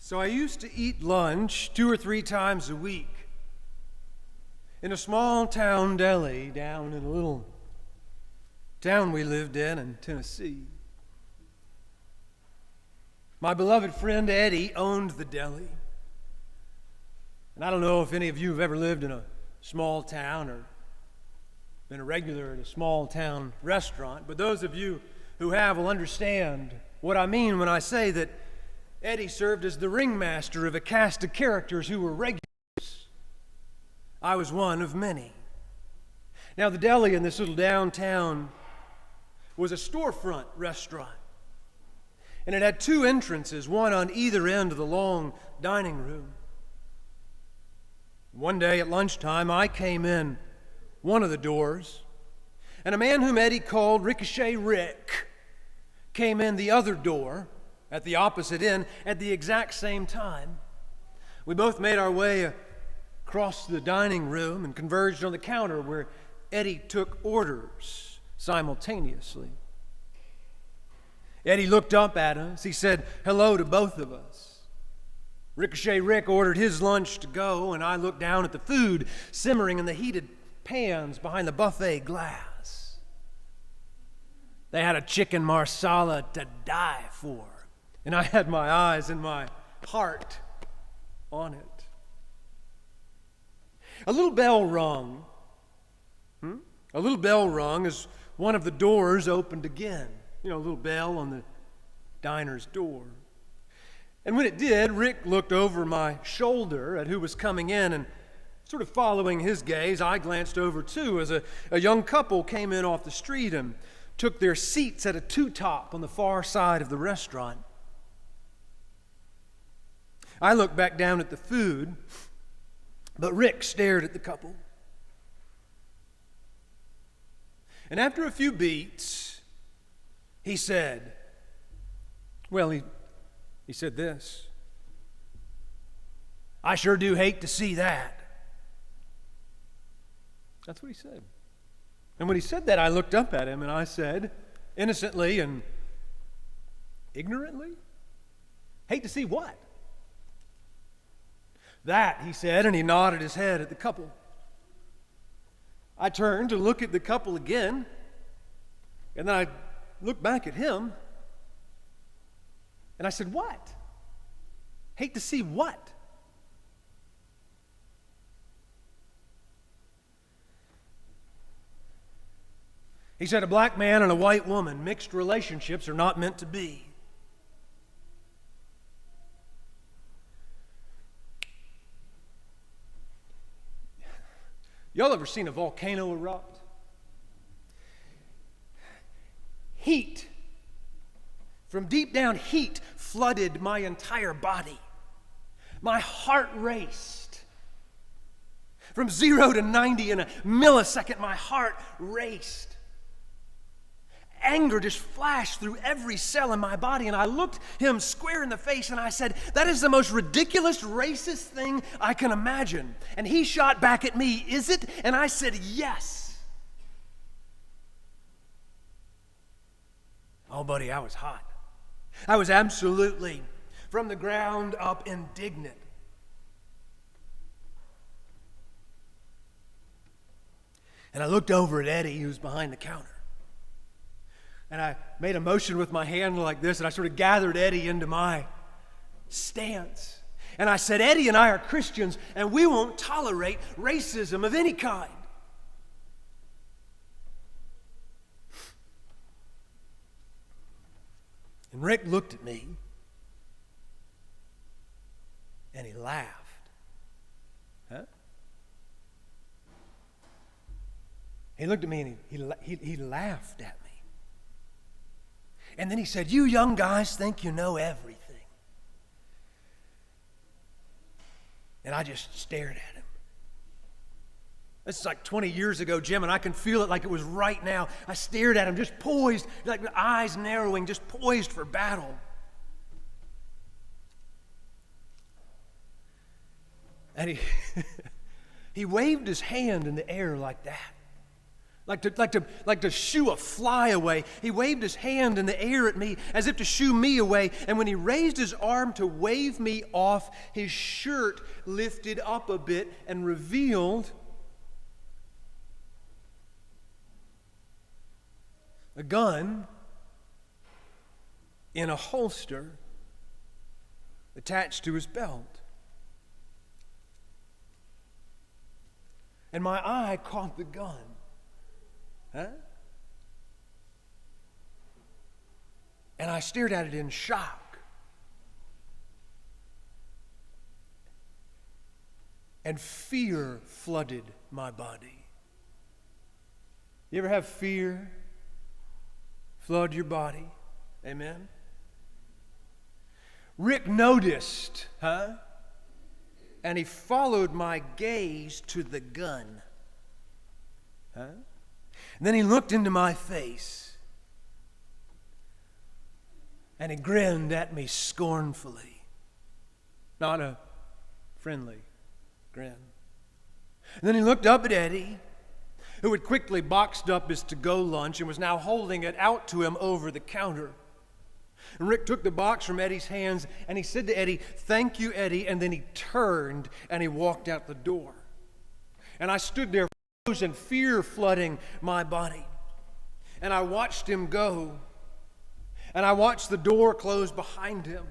So I used to eat lunch 2 or 3 times a week in a small town deli down in a little town we lived in Tennessee. My beloved friend Eddie owned the deli. And I don't know if any of you have ever lived in a small town or been a regular at a small town restaurant, but those of you who have will understand what I mean when I say that Eddie served as the ringmaster of a cast of characters who were regulars. I was one of many. Now, the deli in this little downtown was a storefront restaurant, and it had 2 entrances, one on either end of the long dining room. One day at lunchtime, I came in one of the doors, and a man whom Eddie called Ricochet Rick came in the other door at the opposite end at the exact same time. We both made our way across the dining room and converged on the counter where Eddie took orders simultaneously. Eddie looked up at us. He said hello to both of us. Ricochet Rick ordered his lunch to go, and I looked down at the food simmering in the heated pans behind the buffet glass. They had a chicken marsala to die for, and I had my eyes and my heart on it. A little bell rung. A little bell rung as one of the doors opened again. You know, a little bell on the diner's door. And when it did, Rick looked over my shoulder at who was coming in, and sort of following his gaze, I glanced over too as a young couple came in off the street and took their seats at a 2-top on the far side of the restaurant. I looked back down at the food, but Rick stared at the couple. And after a few beats, he said, he said this: "I sure do hate to see that." That's what he said. And when he said that, I looked up at him and I said, innocently and ignorantly, "Hate to see what?" "That," he said, and he nodded his head at the couple. I turned to look at the couple again, and then I looked back at him, and I said, "What? Hate to see what?" He said, "A black man and a white woman, mixed relationships are not meant to be." Y'all ever seen a volcano erupt? Heat, from deep down, heat flooded my entire body. My heart raced. From 0 to 90 in a millisecond, my heart raced. Anger just flashed through every cell in my body, and I looked him square in the face and I said, "That is the most ridiculous, racist thing I can imagine." And he shot back at me, "Is it?" And I said, "Yes." Oh, buddy, I was hot. I was absolutely, from the ground up, indignant. And I looked over at Eddie, who was behind the counter. And I made a motion with my hand like this, and I sort of gathered Eddie into my stance. And I said, "Eddie and I are Christians, and we won't tolerate racism of any kind." And Rick looked at me, and he laughed. Huh? He looked at me, and he laughed at me. And then he said, "You young guys think you know everything." And I just stared at him. This is like 20 years ago, Jim, and I can feel it like it was right now. I stared at him, just poised, like the eyes narrowing, just poised for battle. And he waved his hand in the air like that. like to shoo a fly away. He waved his hand in the air at me as if to shoo me away. And when he raised his arm to wave me off, his shirt lifted up a bit and revealed a gun in a holster attached to his belt. And my eye caught the gun. Huh? And I stared at it in shock. And fear flooded my body. You ever have fear flood your body? Amen? Rick noticed, and he followed my gaze to the gun. And then he looked into my face, and he grinned at me scornfully. Not a friendly grin. And then he looked up at Eddie, who had quickly boxed up his to-go lunch and was now holding it out to him over the counter. And Rick took the box from Eddie's hands and he said to Eddie, "Thank you, Eddie," and then he turned and he walked out the door. And I stood there frozen, fear flooding my body. And I watched him go. And I watched the door close behind him.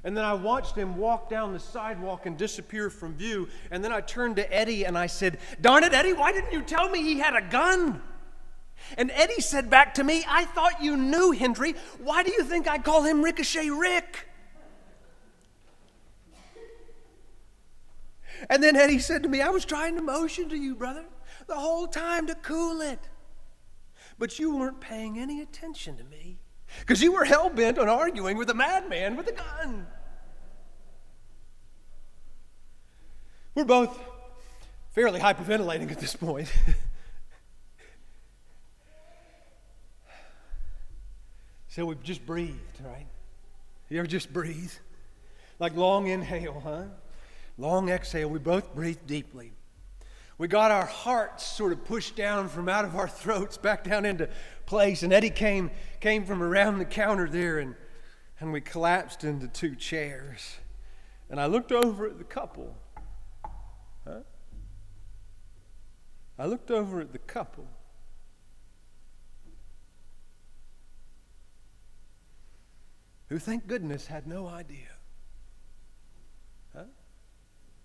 And then I watched him walk down the sidewalk and disappear from view. And then I turned to Eddie and I said, "Darn it, Eddie, why didn't you tell me he had a gun?" And Eddie said back to me, "I thought you knew, Hendree. Why do you think I call him Ricochet Rick?" And then Eddie said to me, "I was trying to motion to you, brother, the whole time to cool it. But you weren't paying any attention to me because you were hell-bent on arguing with a madman with a gun." We're both fairly hyperventilating at this point. So we've just breathed, right? You ever just breathe? Like long inhale, Long exhale. We both breathed deeply. We got our hearts sort of pushed down from out of our throats back down into place. And Eddie came from around the counter there and we collapsed into two chairs. And I looked over at the couple. I looked over at the couple. Who, thank goodness, had no idea.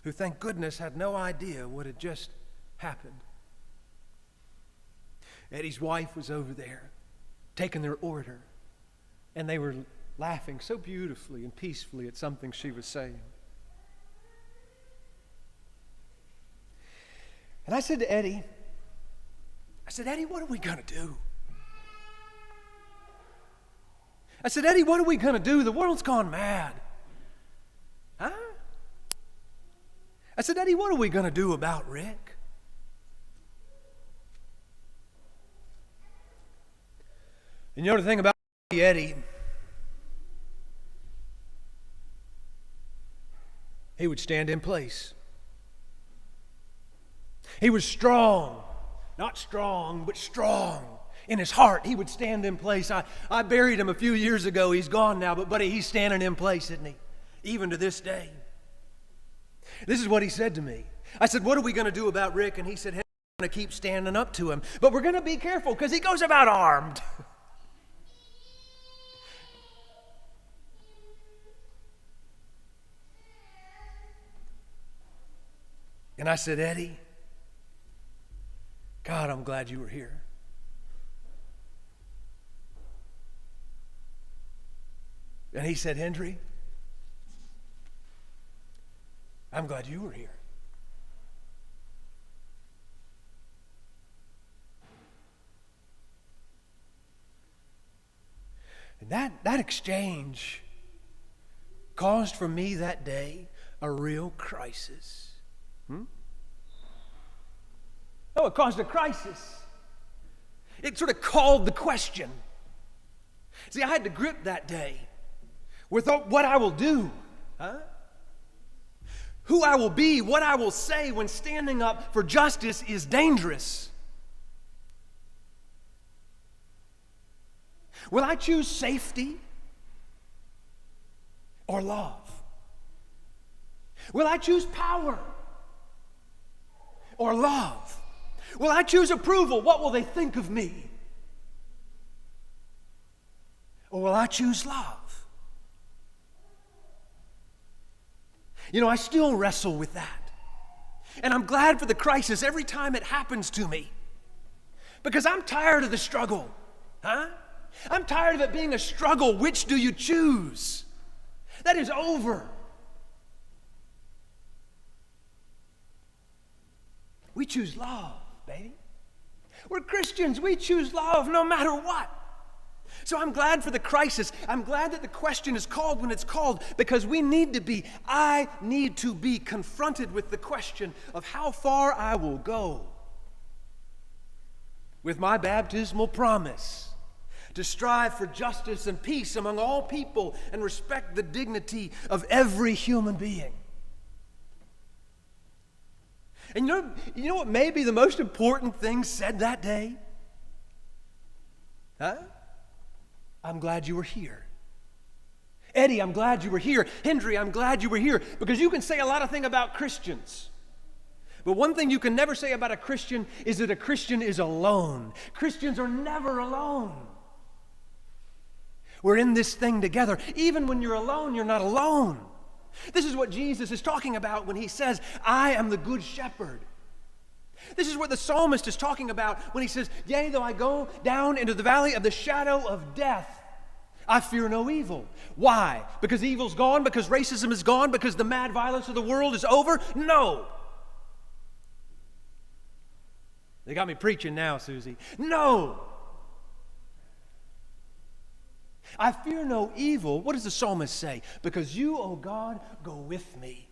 Who, thank goodness, had no idea what had just happened. Eddie's wife was over there, taking their order, and they were laughing so beautifully and peacefully at something she was saying. And I said to Eddie, "Eddie, what are we going to do?" I said, "Eddie, what are we going to do? The world's gone mad." I said, "Eddie, what are we going to do about Rick?" And you know the thing about Eddie? He would stand in place. He was strong. Not strong, but strong. In his heart, he would stand in place. I buried him a few years ago. He's gone now, but buddy, he's standing in place, isn't he? Even to this day. This is what he said to me. I said, "What are we going to do about Rick?" And he said, "Hey, we're going to keep standing up to him, but we're going to be careful because he goes about armed." And I said, "Eddie, God, I'm glad you were here." And he said, "Hendree, I'm glad you were here." And that exchange caused for me that day a real crisis. Oh, it caused a crisis. It sort of called the question. See, I had to grip that day with what I will do, who I will be, what I will say when standing up for justice is dangerous. Will I choose safety or love? Will I choose power or love? Will I choose approval? What will they think of me? Or will I choose love? You know, I still wrestle with that. And I'm glad for the crisis every time it happens to me. Because I'm tired of the struggle. I'm tired of it being a struggle. Which do you choose? That is over. We choose love, baby. We're Christians. We choose love no matter what. So I'm glad for the crisis. I'm glad that the question is called when it's called, because I need to be confronted with the question of how far I will go with my baptismal promise to strive for justice and peace among all people and respect the dignity of every human being. And you know what may be the most important thing said that day? I'm glad you were here. Eddie, I'm glad you were here. Hendree, I'm glad you were here. Because you can say a lot of things about Christians. But one thing you can never say about a Christian is that a Christian is alone. Christians are never alone. We're in this thing together. Even when you're alone, you're not alone. This is what Jesus is talking about when he says, I am the good shepherd. This is what the psalmist is talking about when he says, yea, though I go down into the valley of the shadow of death, I fear no evil. Why? Because evil's gone? Because racism is gone? Because the mad violence of the world is over? No. They got me preaching now, Susie. No. I fear no evil. What does the psalmist say? Because you, O God, go with me.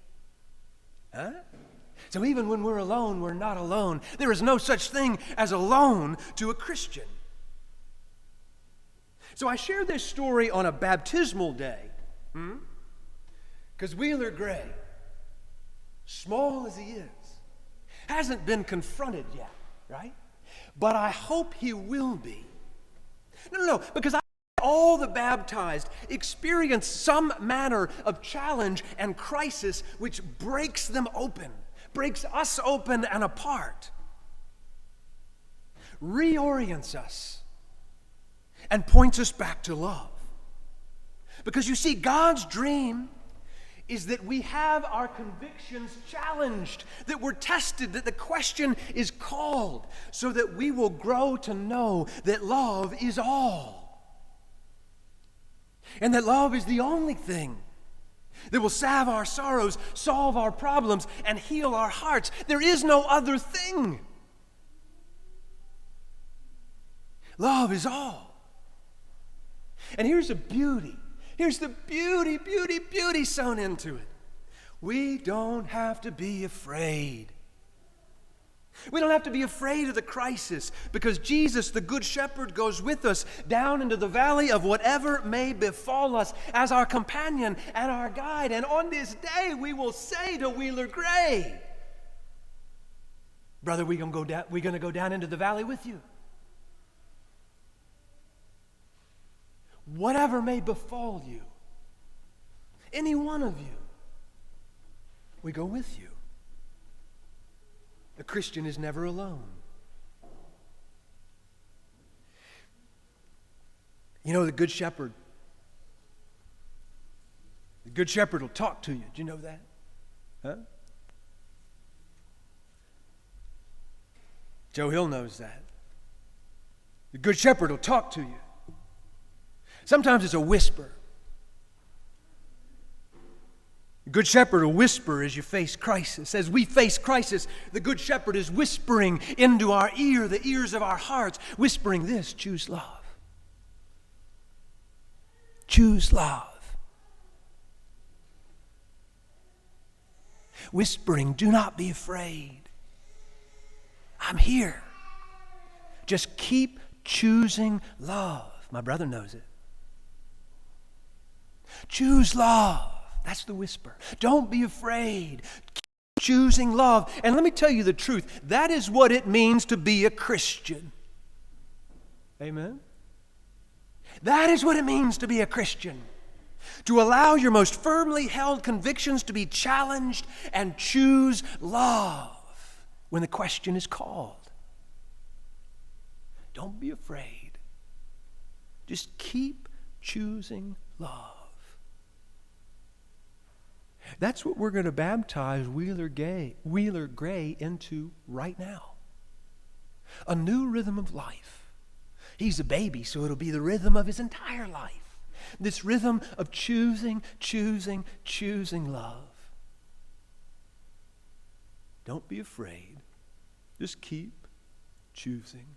So even when we're alone, we're not alone. There is no such thing as alone to a Christian. So I share this story on a baptismal day, because Wheeler Gray, small as he is, hasn't been confronted yet, right? But I hope he will be. No, because all the baptized experience some manner of challenge and crisis which breaks them open, breaks us open and apart, reorients us, and points us back to love. Because you see, God's dream is that we have our convictions challenged, that we're tested, that the question is called, so that we will grow to know that love is all. And that love is the only thing that will salve our sorrows, solve our problems, and heal our hearts. There is no other thing. Love is all. And here's the beauty. Here's the beauty sewn into it. We don't have to be afraid. We don't have to be afraid of the crisis, because Jesus, the Good Shepherd, goes with us down into the valley of whatever may befall us as our companion and our guide. And on this day, we will say to Wheeler Gray, brother, we're going to go down into the valley with you. Whatever may befall you, any one of you, we go with you. The Christian is never alone. You know, the Good Shepherd will talk to you. Do you know that? Joe Hill knows that. The Good Shepherd will talk to you. Sometimes it's a whisper. The Good Shepherd will whisper as you face crisis. As we face crisis, the Good Shepherd is whispering into our ear, the ears of our hearts, whispering this: choose love. Choose love. Whispering, do not be afraid. I'm here. Just keep choosing love. My brother knows it. Choose love. That's the whisper. Don't be afraid. Keep choosing love. And let me tell you the truth. That is what it means to be a Christian. Amen? That is what it means to be a Christian. To allow your most firmly held convictions to be challenged and choose love when the question is called. Don't be afraid. Just keep choosing love. That's what we're going to baptize Wheeler Gray into right now. A new rhythm of life. He's a baby, so it'll be the rhythm of his entire life. This rhythm of choosing love. Don't be afraid. Just keep choosing